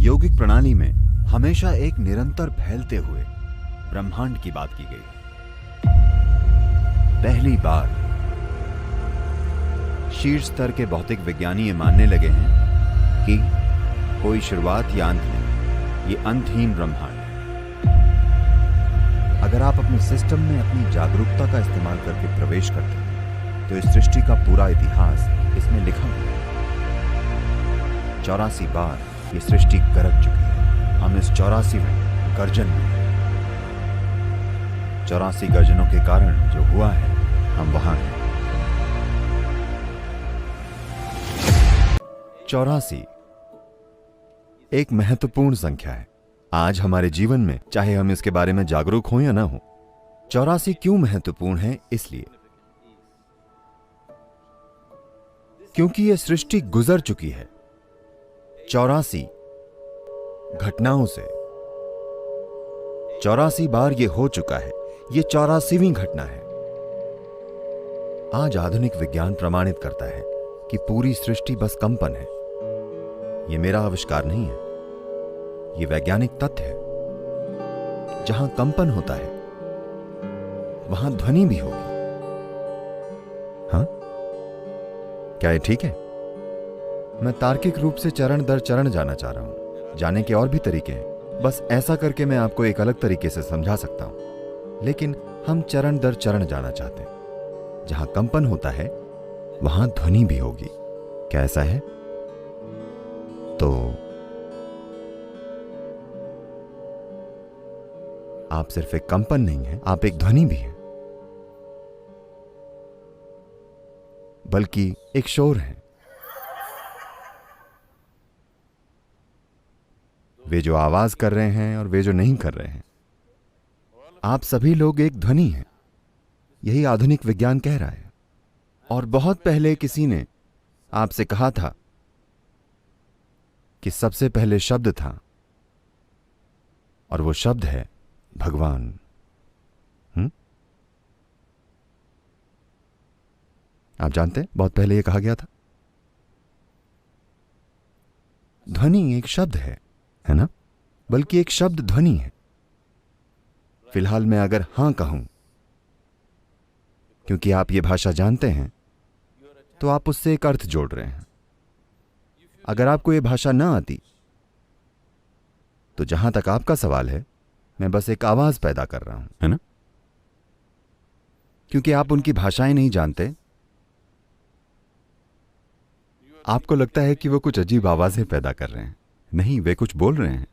यौगिक प्रणाली में हमेशा एक निरंतर फैलते हुए ब्रह्मांड की बात की गई। पहली बार शीर्ष स्तर के भौतिक विज्ञानी ये मानने लगे हैं कि कोई शुरुआत या अंत नहीं, ये अंतहीन ब्रह्मांड। अगर आप अपने सिस्टम में अपनी जागरूकता का इस्तेमाल करके प्रवेश करते हैं तो इस सृष्टि का पूरा इतिहास इसमें लिखा हुआ है। 84 बार ये सृष्टि गरज चुकी है। हम इस 84वें गर्जन में 84 गर्जनों के कारण जो हुआ है, हम वहां हैं। 84 एक महत्वपूर्ण संख्या है आज हमारे जीवन में, चाहे हम इसके बारे में जागरूक हों या ना हो। 84 क्यों महत्वपूर्ण है? इसलिए क्योंकि यह सृष्टि गुजर चुकी है 84 घटनाओं से। 84 बार यह हो चुका है। यह 84वीं घटना है। आज आधुनिक विज्ञान प्रमाणित करता है कि पूरी सृष्टि बस कंपन है। यह मेरा आविष्कार नहीं है, यह वैज्ञानिक तथ्य है। जहां कंपन होता है वहां ध्वनि भी होगी। हाँ, क्या ये ठीक है? मैं तार्किक रूप से चरण दर चरण जाना चाह रहा हूं। जाने के और भी तरीके हैं, बस ऐसा करके मैं आपको एक अलग तरीके से समझा सकता हूं। लेकिन हम चरण दर चरण जाना चाहते हैं। जहां कंपन होता है वहां ध्वनि भी होगी। क्या ऐसा है? तो आप सिर्फ एक कंपन नहीं हैं, आप एक ध्वनि भी हैं, बल्कि एक शोर है। वे जो आवाज कर रहे हैं और वे जो नहीं कर रहे हैं, आप सभी लोग एक ध्वनि हैं। यही आधुनिक विज्ञान कह रहा है। और बहुत पहले किसी ने आपसे कहा था कि सबसे पहले शब्द था, और वो शब्द है भगवान। आप जानते हैं बहुत पहले ये कहा गया था। ध्वनि एक शब्द है ना? बल्कि एक शब्द ध्वनि है। फिलहाल मैं अगर हां कहूं, क्योंकि आप ये भाषा जानते हैं, तो आप उससे एक अर्थ जोड़ रहे हैं। अगर आपको ये भाषा ना आती, तो जहां तक आपका सवाल है, मैं बस एक आवाज पैदा कर रहा हूं, है ना? क्योंकि आप उनकी भाषाएं नहीं जानते, आपको लगता है कि वो कुछ अजीब आवाजें पैदा कर रहे हैं। नहीं, वे कुछ बोल रहे हैं।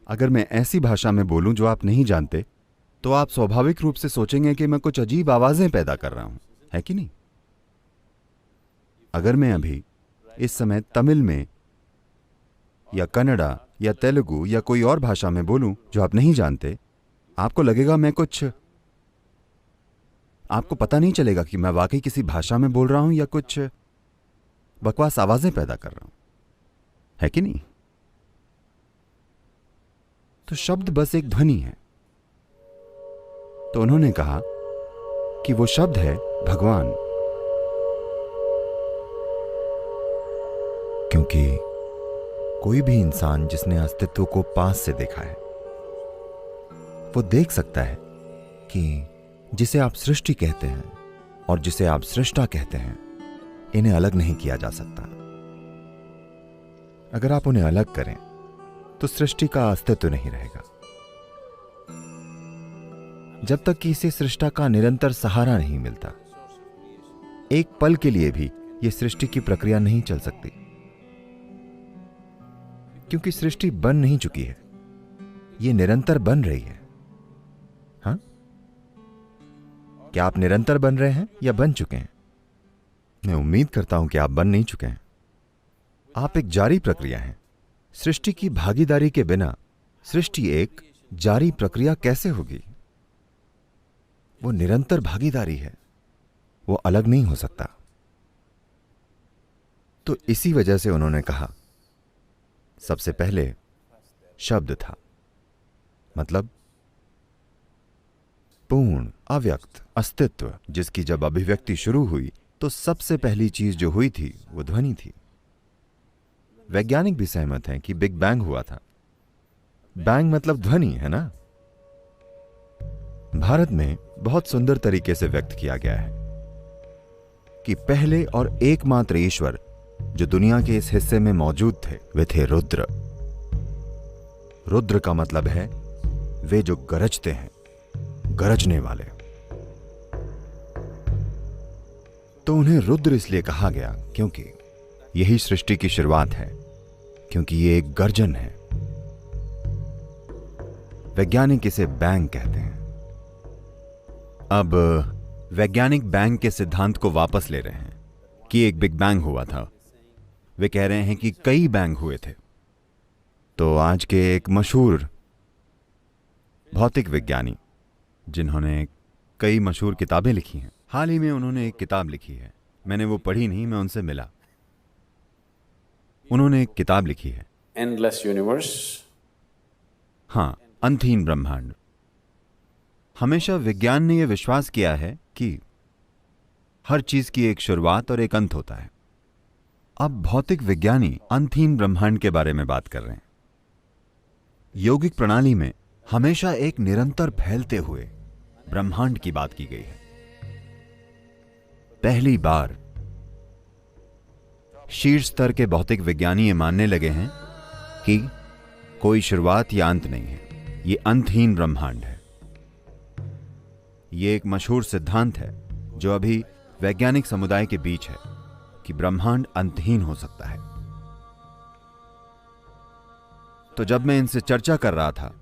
अगर मैं ऐसी भाषा में बोलूं जो आप नहीं जानते, तो आप स्वाभाविक रूप से सोचेंगे कि मैं कुछ अजीब आवाजें पैदा कर रहा हूं, है कि नहीं? अगर मैं अभी इस समय तमिल में या कन्नड़ा या तेलुगु या कोई और भाषा में बोलूं जो आप नहीं जानते, आपको लगेगा मैं कुछ, आपको पता नहीं चलेगा कि मैं वाकई किसी भाषा में बोल रहा हूं या कुछ बकवास आवाजें पैदा कर रहा हूं, है कि नहीं? तो शब्द बस एक ध्वनि है। तो उन्होंने कहा कि वो शब्द है भगवान, क्योंकि कोई भी इंसान जिसने अस्तित्व को पास से देखा है, वो देख सकता है कि जिसे आप सृष्टि कहते हैं और जिसे आप सृष्टा कहते हैं, इन्हें अलग नहीं किया जा सकता। अगर आप उन्हें अलग करें तो सृष्टि का अस्तित्व नहीं रहेगा। जब तक कि इसे सृष्टा का निरंतर सहारा नहीं मिलता, एक पल के लिए भी यह सृष्टि की प्रक्रिया नहीं चल सकती, क्योंकि सृष्टि बन नहीं चुकी है, यह निरंतर बन रही है। हाँ, क्या आप निरंतर बन रहे हैं या बन चुके हैं? मैं उम्मीद करता हूं कि आप बन नहीं चुके हैं। आप एक जारी प्रक्रिया हैं। सृष्टि की भागीदारी के बिना सृष्टि एक जारी प्रक्रिया कैसे होगी? वो निरंतर भागीदारी है, वो अलग नहीं हो सकता। तो इसी वजह से उन्होंने कहा सबसे पहले शब्द था, मतलब पूर्ण अव्यक्त अस्तित्व, जिसकी जब अभिव्यक्ति शुरू हुई तो सबसे पहली चीज जो हुई थी वो ध्वनि थी। वैज्ञानिक भी सहमत हैं कि बिग बैंग हुआ था। बैंग मतलब ध्वनि है ना। भारत में बहुत सुंदर तरीके से व्यक्त किया गया है कि पहले और एकमात्र ईश्वर जो दुनिया के इस हिस्से में मौजूद थे वे थे रुद्र। रुद्र का मतलब है वे जो गरजते हैं, गरजने वाले। तो उन्हें रुद्र इसलिए कहा गया क्योंकि यही सृष्टि की शुरुआत है, क्योंकि ये एक गर्जन है। वैज्ञानिक इसे बैंग कहते हैं। अब वैज्ञानिक बैंग के सिद्धांत को वापस ले रहे हैं कि एक बिग बैंग हुआ था। वे कह रहे हैं कि कई बैंग हुए थे। तो आज के एक मशहूर भौतिक विज्ञानी जिन्होंने कई मशहूर किताबें लिखी हैं, हाल ही में उन्होंने एक किताब लिखी है। मैंने वो पढ़ी नहीं, मैं उनसे मिला। उन्होंने एक किताब लिखी है, एंडलेस यूनिवर्स। हां, अंतहीन ब्रह्मांड। हमेशा विज्ञान ने यह विश्वास किया है कि हर चीज की एक शुरुआत और एक अंत होता है। अब भौतिक विज्ञानी अंतहीन ब्रह्मांड के बारे में बात कर रहे हैं। यौगिक प्रणाली में हमेशा एक निरंतर फैलते हुए ब्रह्मांड की बात की गई है। पहली बार शीर्ष स्तर के भौतिक विज्ञानी ये मानने लगे हैं कि कोई शुरुआत या अंत नहीं है, ये अंतहीन ब्रह्मांड है। ये एक मशहूर सिद्धांत है जो अभी वैज्ञानिक समुदाय के बीच है कि ब्रह्मांड अंतहीन हो सकता है। तो जब मैं इनसे चर्चा कर रहा था,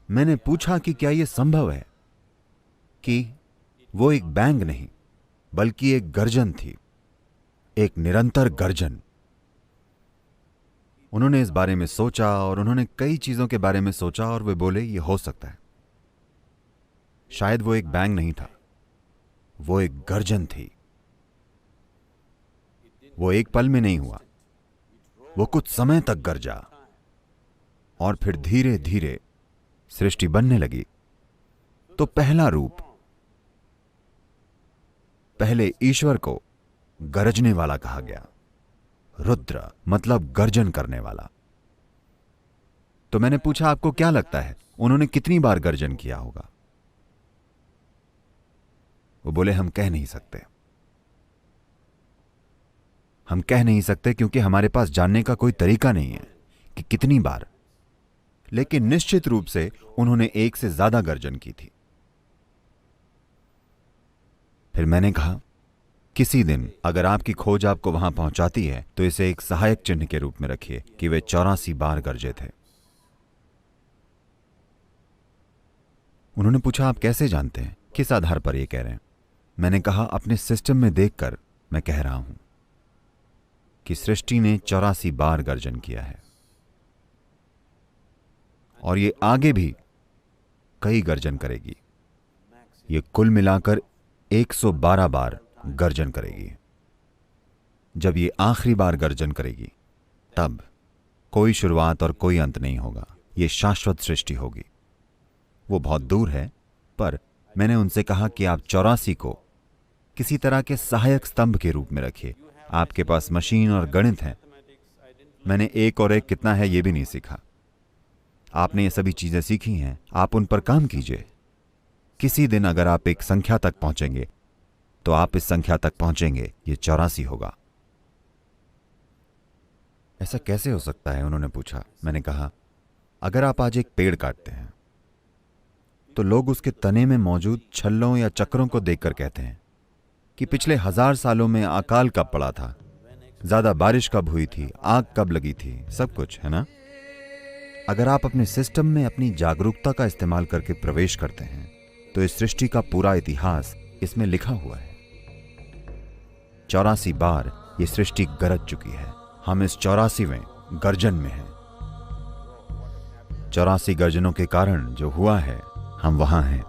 मैंने पूछा कि क्या यह संभव है कि वो एक बैंग नहीं बल्कि एक गर्जन थी, एक निरंतर गर्जन। उन्होंने इस बारे में सोचा और उन्होंने कई चीजों के बारे में सोचा और वे बोले यह हो सकता है। शायद वो एक बैंग नहीं था, वो एक गर्जन थी। वो एक पल में नहीं हुआ, वो कुछ समय तक गरजा और फिर धीरे धीरे सृष्टि बनने लगी। तो पहला रूप, पहले ईश्वर को गरजने वाला कहा गया। रुद्र मतलब गर्जन करने वाला। तो मैंने पूछा आपको क्या लगता है उन्होंने कितनी बार गर्जन किया होगा? वो बोले हम कह नहीं सकते। हम कह नहीं सकते क्योंकि हमारे पास जानने का कोई तरीका नहीं है कि कितनी बार, लेकिन निश्चित रूप से उन्होंने एक से ज्यादा गर्जन की थी। फिर मैंने कहा किसी दिन अगर आपकी खोज आपको वहां पहुंचाती है तो इसे एक सहायक चिन्ह के रूप में रखिए कि वे 84 बार गरजे थे। उन्होंने पूछा आप कैसे जानते हैं, किस आधार पर यह कह रहे हैं? मैंने कहा अपने सिस्टम में देखकर मैं कह रहा हूं कि सृष्टि ने 84 बार गर्जन किया है और ये आगे भी कई गर्जन करेगी। ये कुल मिलाकर 112 बार गर्जन करेगी। जब ये आखिरी बार गर्जन करेगी तब कोई शुरुआत और कोई अंत नहीं होगा, ये शाश्वत सृष्टि होगी। वो बहुत दूर है, पर मैंने उनसे कहा कि आप 84 को किसी तरह के सहायक स्तंभ के रूप में रखिए। आपके पास मशीन और गणित है, मैंने एक और एक कितना है यह भी नहीं सीखा। आपने ये सभी चीजें सीखी हैं, आप उन पर काम कीजिए। किसी दिन अगर आप एक संख्या तक पहुंचेंगे तो आप इस संख्या तक पहुंचेंगे, ये 84 होगा। ऐसा कैसे हो सकता है, उन्होंने पूछा। मैंने कहा अगर आप आज एक पेड़ काटते हैं तो लोग उसके तने में मौजूद छल्लों या चक्रों को देखकर कहते हैं कि पिछले 1000 सालों में अकाल कब पड़ा था, ज्यादा बारिश कब हुई थी, आग कब लगी थी, सब कुछ है ना। अगर आप अपने सिस्टम में अपनी जागरूकता का इस्तेमाल करके प्रवेश करते हैं तो इस सृष्टि का पूरा इतिहास इसमें लिखा हुआ है। 84 बार ये सृष्टि गरज चुकी है। हम इस 84वें गर्जन में हैं। 84 गर्जनों के कारण जो हुआ है हम वहां हैं।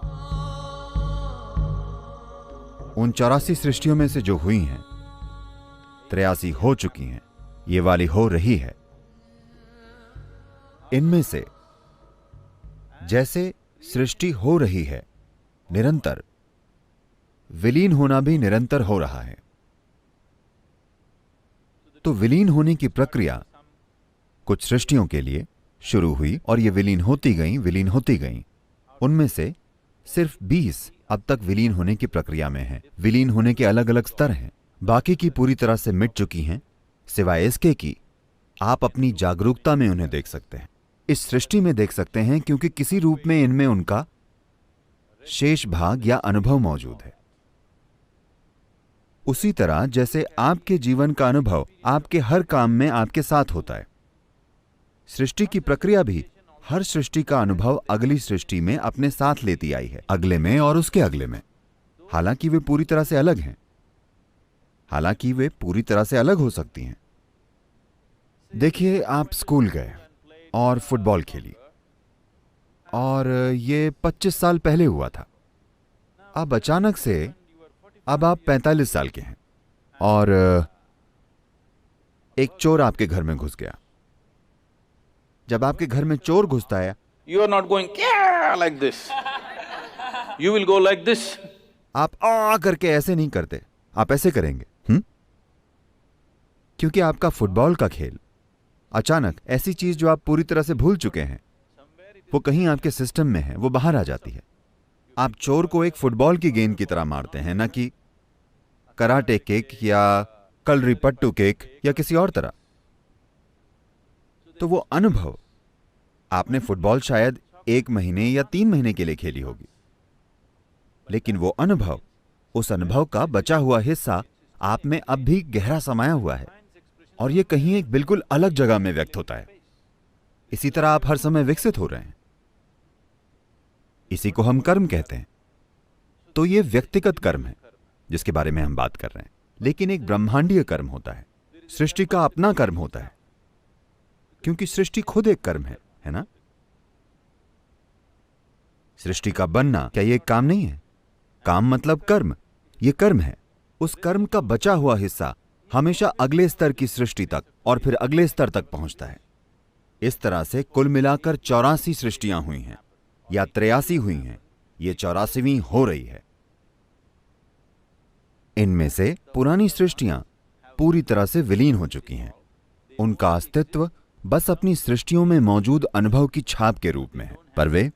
उन 84 सृष्टियों में से जो हुई हैं 83 हो चुकी हैं, ये वाली हो रही है। इनमें से जैसे सृष्टि हो रही है निरंतर, विलीन होना भी निरंतर हो रहा है। तो विलीन होने की प्रक्रिया कुछ सृष्टियों के लिए शुरू हुई और ये विलीन होती गईं। उनमें से सिर्फ 20 अब तक विलीन होने की प्रक्रिया में हैं। विलीन होने के अलग अलग स्तर हैं। बाकी की पूरी तरह से मिट चुकी हैं, सिवाय इसके कि आप अपनी जागरूकता में उन्हें देख सकते हैं, इस सृष्टि में देख सकते हैं, क्योंकि किसी रूप में इनमें उनका शेष भाग या अनुभव मौजूद है। उसी तरह जैसे आपके जीवन का अनुभव आपके हर काम में आपके साथ होता है, सृष्टि की प्रक्रिया भी हर सृष्टि का अनुभव अगली सृष्टि में अपने साथ लेती आई है, अगले में और उसके अगले में। हालांकि वे पूरी तरह से अलग हैं, हालांकि वे पूरी तरह से अलग हो सकती हैं। देखिए, आप स्कूल गए और फुटबॉल खेली, और ये 25 साल पहले हुआ था। अब अचानक से अब आप 45 साल के हैं और एक चोर आपके घर में घुस गया। जब आपके घर में चोर घुसता है, You are not going yeah like this. You will go like this. आप आ करके ऐसे नहीं करते, आप ऐसे करेंगे। क्योंकि आपका फुटबॉल का खेल अचानक ऐसी चीज जो आप पूरी तरह से भूल चुके हैं, वो कहीं आपके सिस्टम में है, वो बाहर आ जाती है। आप चोर को एक फुटबॉल की गेंद की तरह मारते हैं, न कि कराटे किक या कलरीपट्टू किक या किसी और तरह। तो वो अनुभव, आपने फुटबॉल शायद 1 महीने या 3 महीने के लिए खेली होगी, लेकिन वो अनुभव, उस अनुभव का बचा हुआ हिस्सा आप में अब भी गहरा समाया हुआ है और ये कहीं एक बिल्कुल अलग जगह में व्यक्त होता है। इसी तरह आप हर समय विकसित हो रहे हैं। इसी को हम कर्म कहते हैं। तो ये व्यक्तिगत कर्म है जिसके बारे में हम बात कर रहे हैं, लेकिन एक ब्रह्मांडीय कर्म होता है। सृष्टि का अपना कर्म होता है, क्योंकि सृष्टि खुद एक कर्म है ना? सृष्टि का बनना क्या ये एक काम नहीं है? काम मतलब कर्म, ये कर्म है। उस कर्म का बचा हुआ हिस्सा हमेशा अगले स्तर की सृष्टि तक और फिर अगले स्तर तक पहुंचता है। इस तरह से कुल मिलाकर 84 सृष्टियां हुई हैं या 83 हुई हैं। ये 84वीं हो रही है। इनमें से पुरानी सृष्टियां पूरी तरह से विलीन हो चुकी हैं। उनका अस्तित्व बस अपनी सृष्टियों में मौजूद अनुभव की छाप के रूप में है, पर वे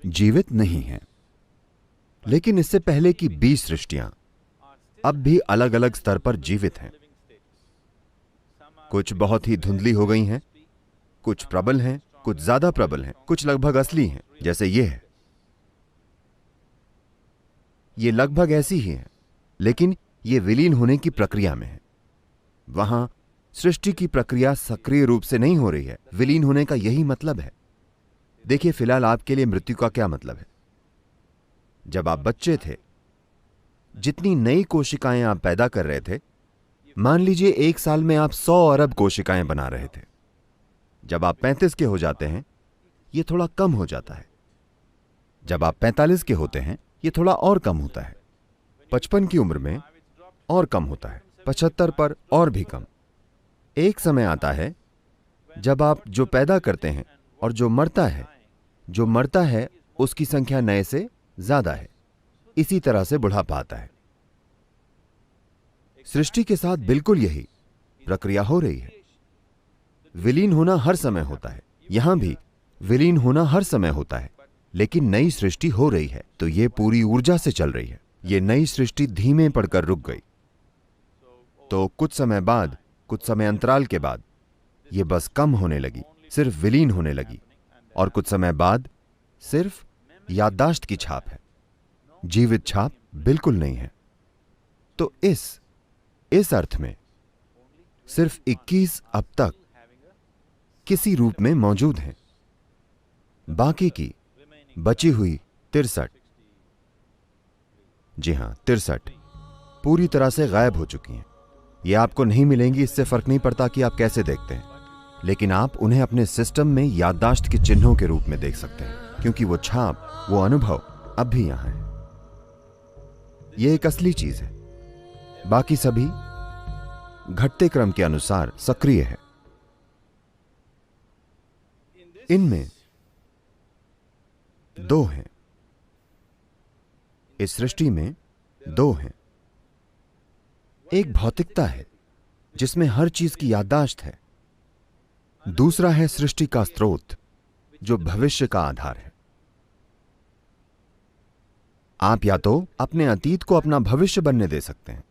जीवित नहीं हैं। लेकिन इससे पहले की 20 सृष्टियां अब भी अलग अलग स्तर पर जीवित हैं। कुछ बहुत ही धुंधली हो गई हैं, कुछ प्रबल हैं, कुछ ज्यादा प्रबल हैं, कुछ लगभग असली हैं, जैसे ये है। ये लगभग ऐसी ही है, लेकिन ये विलीन होने की प्रक्रिया में है। वहां सृष्टि की प्रक्रिया सक्रिय रूप से नहीं हो रही है। विलीन होने का यही मतलब है। देखिए, फिलहाल आपके लिए मृत्यु का क्या मतलब है? जब आप बच्चे थे, जितनी नई कोशिकाएं आप पैदा कर रहे थे, मान लीजिए 1 साल में आप 100 अरब कोशिकाएं बना रहे थे। जब आप 35 के हो जाते हैं, यह थोड़ा कम हो जाता है। जब आप 45 के होते हैं, यह थोड़ा और कम होता है। 55 की उम्र में और कम होता है, 75 पर और भी कम। एक समय आता है जब आप जो पैदा करते हैं और जो मरता है उसकी संख्या नए से ज्यादा है। इसी तरह से बुढ़ापा आता है। सृष्टि के साथ बिल्कुल यही प्रक्रिया हो रही है। विलीन होना हर समय होता है, यहां भी विलीन होना हर समय होता है, लेकिन नई सृष्टि हो रही है तो यह पूरी ऊर्जा से चल रही है। यह नई सृष्टि धीमे पड़कर रुक गई, तो कुछ समय बाद, कुछ समय अंतराल के बाद यह बस कम होने लगी, सिर्फ विलीन होने लगी, और कुछ समय बाद सिर्फ याददाश्त की छाप है, जीवित छाप बिल्कुल नहीं है। तो इस अर्थ में सिर्फ 21 अब तक किसी रूप में मौजूद हैं। बाकी की बची हुई 63, जी हां 63 पूरी तरह से गायब हो चुकी हैं। ये आपको नहीं मिलेंगी, इससे फर्क नहीं पड़ता कि आप कैसे देखते हैं, लेकिन आप उन्हें अपने सिस्टम में याददाश्त के चिन्हों के रूप में देख सकते हैं, क्योंकि वो छाप, वो अनुभव अब भी यहां है। ये एक असली चीज है। बाकी सभी घटते क्रम के अनुसार सक्रिय है। इनमें दो हैं। इस सृष्टि में दो हैं। एक भौतिकता है जिसमें हर चीज की याददाश्त है। दूसरा है सृष्टि का स्रोत जो भविष्य का आधार है। आप या तो अपने अतीत को अपना भविष्य बनने दे सकते हैं।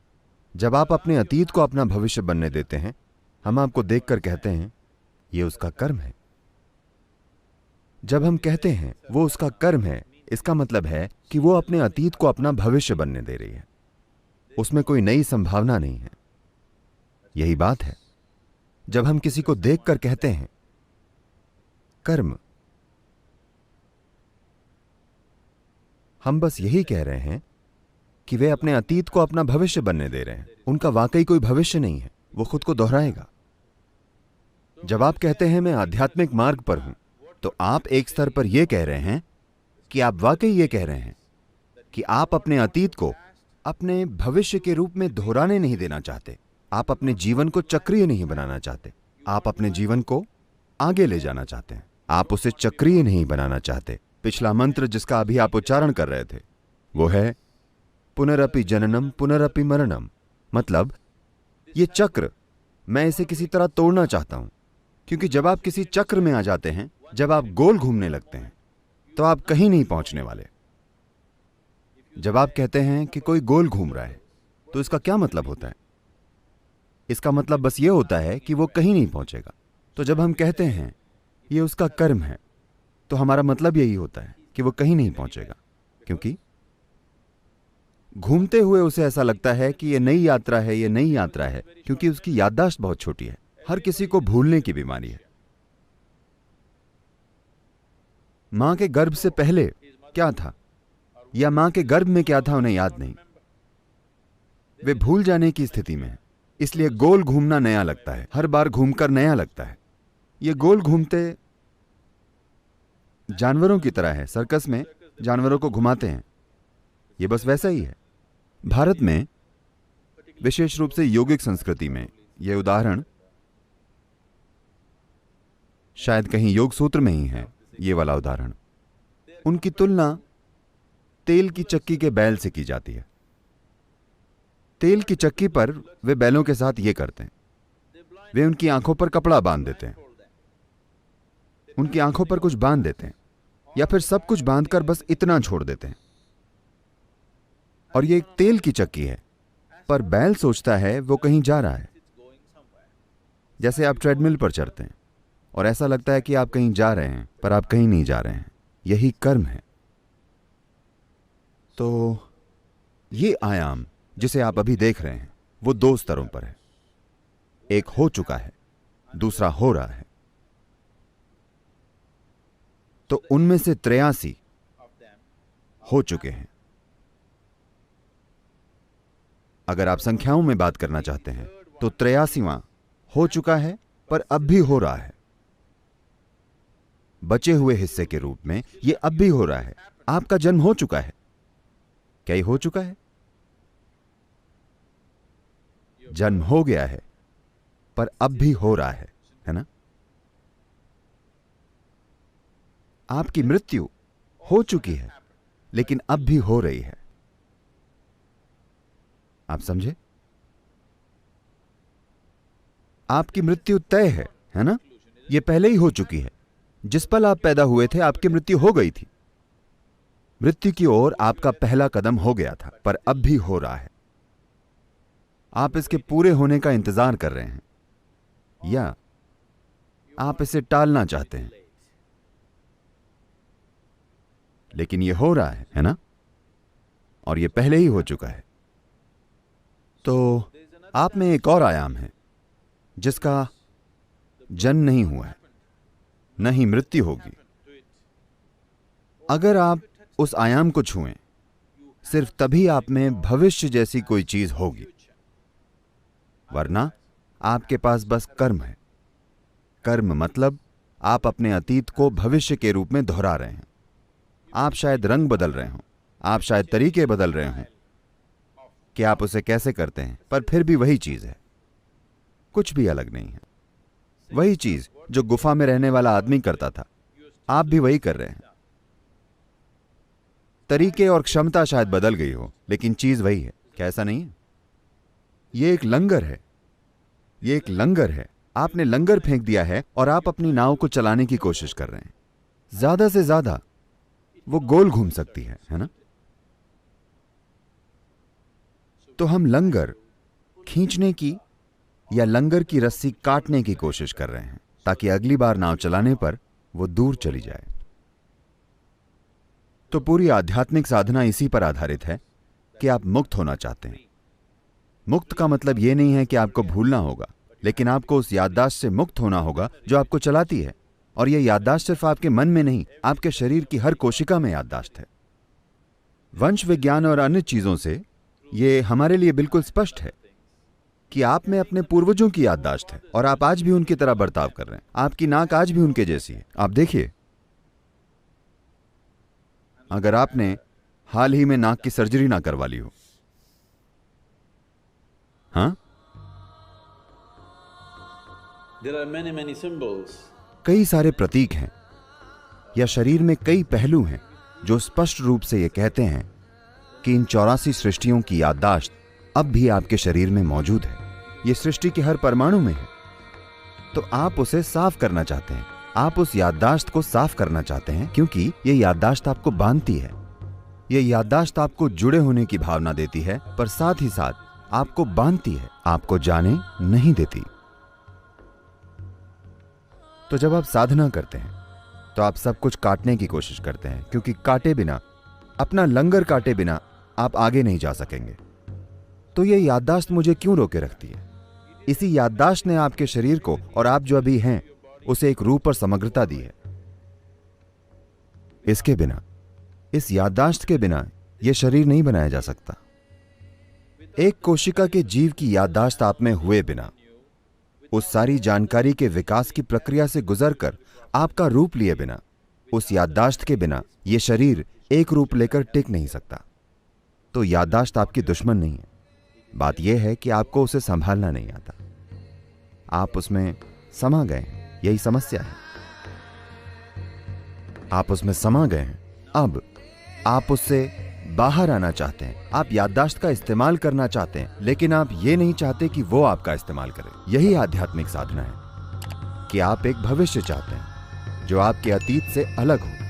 जब आप अपने अतीत को अपना भविष्य बनने देते हैं, हम आपको देखकर कहते हैं यह उसका कर्म है। जब हम कहते हैं वो उसका कर्म है, इसका मतलब है कि वो अपने अतीत को अपना भविष्य बनने दे रही है। उसमें कोई नई संभावना नहीं है। यही बात है जब हम किसी को देखकर कहते हैं कर्म। हम बस यही कह रहे हैं कि वे अपने अतीत को अपना भविष्य बनने दे रहे हैं। उनका वाकई कोई भविष्य नहीं है, वो खुद को दोहराएगा। जब आप कहते हैं मैं आध्यात्मिक मार्ग पर हूं, तो आप एक स्तर पर यह कह रहे हैं कि आप वाकई यह कह रहे हैं कि आप अपने अतीत को अपने भविष्य के रूप में दोहराने नहीं देना चाहते। आप अपने जीवन को चक्रीय नहीं बनाना चाहते। आप अपने जीवन को आगे ले जाना चाहते हैं। आप उसे चक्रीय नहीं बनाना चाहते। पिछला मंत्र जिसका अभी आप उच्चारण कर रहे थे वो है पुनरपि जननम पुनरपि मरणम। मतलब ये चक्र, मैं इसे किसी तरह तोड़ना चाहता हूं, क्योंकि जब आप किसी चक्र में आ जाते हैं, जब आप गोल घूमने लगते हैं, तो आप कहीं नहीं पहुंचने वाले। जब आप कहते हैं कि कोई गोल घूम रहा है, तो इसका क्या मतलब होता है? इसका मतलब बस ये होता है कि वो कहीं नहीं पहुंचेगा। तो जब हम कहते हैं ये उसका कर्म है, तो हमारा मतलब यही होता है कि वो कहीं नहीं पहुंचेगा, क्योंकि घूमते हुए उसे ऐसा लगता है कि ये नई यात्रा है, ये नई यात्रा है, क्योंकि उसकी याददाश्त बहुत छोटी है। हर किसी को भूलने की बीमारी है। मां के गर्भ से पहले क्या था या मां के गर्भ में क्या था उन्हें याद नहीं। वे भूल जाने की स्थिति में है। इसलिए गोल घूमना नया लगता है, हर बार घूमकर नया लगता है। ये गोल घूमते जानवरों की तरह है। सर्कस में जानवरों को घुमाते हैं, ये बस वैसा ही है। भारत में विशेष रूप से योगिक संस्कृति में यह उदाहरण शायद कहीं योग सूत्र में ही है। ये वाला उदाहरण, उनकी तुलना तेल की चक्की के बैल से की जाती है। तेल की चक्की पर वे बैलों के साथ ये करते हैं, वे उनकी आंखों पर कपड़ा बांध देते हैं, उनकी आंखों पर कुछ बांध देते हैं, या फिर सब कुछ बांधकर बस इतना छोड़ देते हैं। और ये एक तेल की चक्की है, पर बैल सोचता है वो कहीं जा रहा है। जैसे आप ट्रेडमिल पर चढ़ते हैं और ऐसा लगता है कि आप कहीं जा रहे हैं, पर आप कहीं नहीं जा रहे हैं। यही कर्म है। तो ये आयाम जिसे आप अभी देख रहे हैं वो दो स्तरों पर है। एक हो चुका है, दूसरा हो रहा है। तो उनमें से 83 हो चुके हैं। अगर आप संख्याओं में बात करना चाहते हैं तो 83वां हो चुका है, पर अब भी हो रहा है। बचे हुए हिस्से के रूप में यह अब भी हो रहा है। आपका जन्म हो चुका है। क्या ये हो चुका है? जन्म हो गया है, पर अब भी हो रहा है ना? आपकी मृत्यु हो चुकी है, लेकिन अब भी हो रही है। आप समझे? आपकी मृत्यु तय है ना? यह पहले ही हो चुकी है। जिस पल आप पैदा हुए थे आपकी मृत्यु हो गई थी। मृत्यु की ओर आपका पहला कदम हो गया था, पर अब भी हो रहा है। आप इसके पूरे होने का इंतजार कर रहे हैं, या आप इसे टालना चाहते हैं, लेकिन यह हो रहा है ना? और यह पहले ही हो चुका है। तो आप में एक और आयाम है जिसका जन्म नहीं हुआ है, न ही मृत्यु होगी। अगर आप उस आयाम को छुएं, सिर्फ तभी आप में भविष्य जैसी कोई चीज होगी, वरना आपके पास बस कर्म है। कर्म मतलब आप अपने अतीत को भविष्य के रूप में दोहरा रहे हैं। आप शायद रंग बदल रहे हों, आप शायद तरीके बदल रहे हों कि आप उसे कैसे करते हैं, पर फिर भी वही चीज है, कुछ भी अलग नहीं है। वही चीज जो गुफा में रहने वाला आदमी करता था, आप भी वही कर रहे हैं। तरीके और क्षमता शायद बदल गई हो, लेकिन चीज वही है। क्या ऐसा नहीं है? ये एक लंगर है, ये एक लंगर है। आपने लंगर फेंक दिया है और आप अपनी नाव को चलाने की कोशिश कर रहे हैं। ज्यादा से ज्यादा वो गोल घूम सकती है ना? तो हम लंगर खींचने की या लंगर की रस्सी काटने की कोशिश कर रहे हैं ताकि अगली बार नाव चलाने पर वो दूर चली जाए। तो पूरी आध्यात्मिक साधना इसी पर आधारित है कि आप मुक्त होना चाहते हैं। मुक्त का मतलब यह नहीं है कि आपको भूलना होगा, लेकिन आपको उस याददाश्त से मुक्त होना होगा जो आपको चलाती है। और यह याददाश्त सिर्फ आपके मन में नहीं, आपके शरीर की हर कोशिका में याददाश्त है। वंश विज्ञान और अन्य चीजों से यह हमारे लिए बिल्कुल स्पष्ट है कि आप में अपने पूर्वजों की याददाश्त है और आप आज भी उनकी तरह बर्ताव कर रहे हैं। आपकी नाक आज भी उनके जैसी है। आप देखिए, अगर आपने हाल ही में नाक की सर्जरी ना करवा ली हो, हाँ, There are many symbols. कई सारे प्रतीक हैं या शरीर में कई पहलू हैं जो स्पष्ट रूप से ये कहते हैं कि इन 84 सृष्टियों की याददाश्त अब भी आपके शरीर में मौजूद है। ये सृष्टि के हर परमाणु में है। तो आप उसे साफ करना चाहते हैं, आप उस याददाश्त को साफ करना चाहते हैं, क्योंकि ये याददाश्त आपको बांधती है। ये याददाश्त आपको जुड़े होने की भावना देती है, पर साथ ही साथ आपको बांधती है, आपको जाने नहीं देती। तो जब आप साधना करते हैं तो आप सब कुछ काटने की कोशिश करते हैं, क्योंकि काटे बिना, अपना लंगर काटे बिना आप आगे नहीं जा सकेंगे। तो ये याददाश्त मुझे क्यों रोके रखती है? इसी याददाश्त ने आपके शरीर को और आप जो अभी हैं उसे एक रूप और समग्रता दी है। इसके बिना, इस याददाश्त के बिना यह शरीर नहीं बनाया जा सकता। एक कोशिका के जीव की याददाश्त आप में हुए बिना, उस सारी जानकारी के विकास की प्रक्रिया से गुजरकर आपका रूप लिए बिना, उस याददाश्त के बिना यह शरीर एक रूप लेकर टिक नहीं सकता। तो याददाश्त आपकी दुश्मन नहीं है। बात यह है कि आपको उसे संभालना नहीं आता। आप उसमें समा गए हैं, यही समस्या है। आप उसमें समा गए हैं, अब आप उससे बाहर आना चाहते हैं। आप याददाश्त का इस्तेमाल करना चाहते हैं, लेकिन आप ये नहीं चाहते कि वो आपका इस्तेमाल करे। यही आध्यात्मिक साधना है कि आप एक भविष्य चाहते हैं जो आपके अतीत से अलग हो।